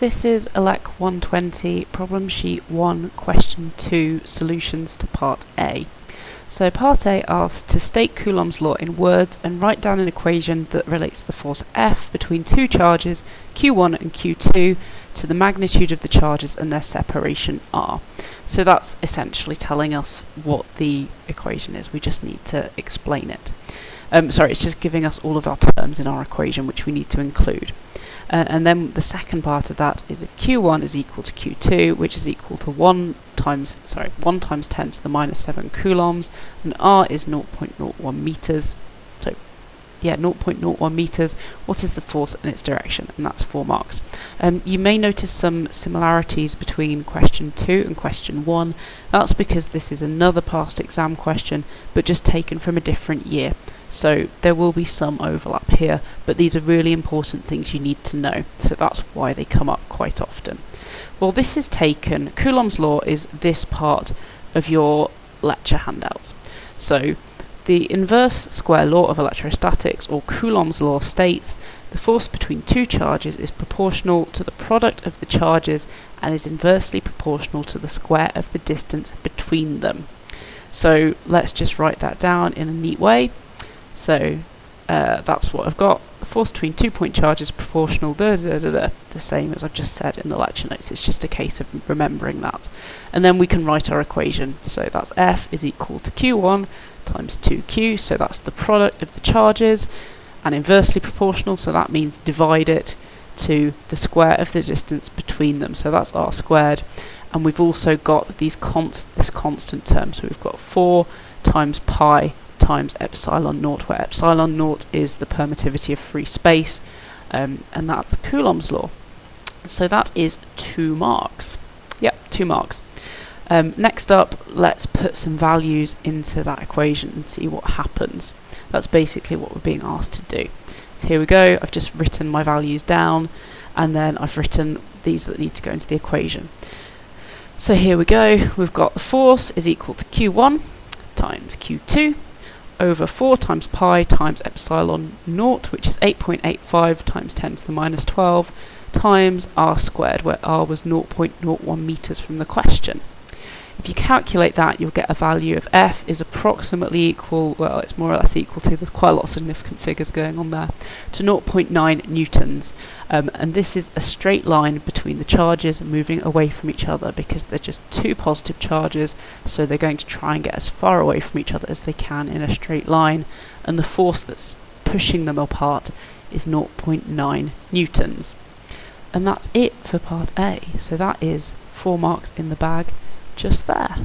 This is ELEC120, problem sheet 1, question 2, solutions to part A. So part A asks to state Coulomb's law in words and write down an equation that relates the force F between two charges, Q1 and Q2, to the magnitude of the charges and their separation R. So that's essentially telling us what the equation is. We just need to explain it. It's just giving us all of our terms in our equation which we need to include. And then the second part of that is that Q1 is equal to Q2, which is equal to 1 times 10 to the minus 7 coulombs, and R is 0.01 meters. So, 0.01 meters. What is the force and its direction? And that's 4 marks. You may notice some similarities between question 2 and question 1. That's because this is another past exam question, but just taken from a different year. So there will be some overlap here, but these are really important things you need to know, so that's why they come up quite often. Well, this is taken, Coulomb's law is this part of your lecture handouts. So the inverse square law of electrostatics, or Coulomb's law, states the force between two charges is proportional to the product of the charges and is inversely proportional to the square of the distance between them. So let's just write that down in a neat way. So that's what I've got. The force between 2 point charges is proportional, the same as I've just said in the lecture notes. It's just a case of remembering that. And then we can write our equation. So that's F is equal to Q1 times 2Q. So that's the product of the charges, and inversely proportional. So that means divide it to the square of the distance between them. So that's R squared. And we've also got this constant term. So we've got 4 times pi times epsilon naught, where epsilon naught is the permittivity of free space, and that's Coulomb's law. So that is 2 marks. Yep, 2 marks. Next up, let's put some values into that equation and see what happens. That's basically what we're being asked to do. So here we go. I've just written my values down, and then I've written these that need to go into the equation. So here we go. We've got the force is equal to Q1 times Q2 over 4 times pi times epsilon naught, which is 8.85 times 10 to the minus 12, times R squared, where R was 0.01 meters from the question. If you calculate that, you'll get a value of F is approximately equal, well, it's more or less equal to, there's quite a lot of significant figures going on there, to 0.9 newtons. And this is a straight line between the charges moving away from each other, because they're just two positive charges, so they're going to try and get as far away from each other as they can in a straight line, and the force that's pushing them apart is 0.9 newtons. And that's it for part A. So that is 4 marks in the bag just there.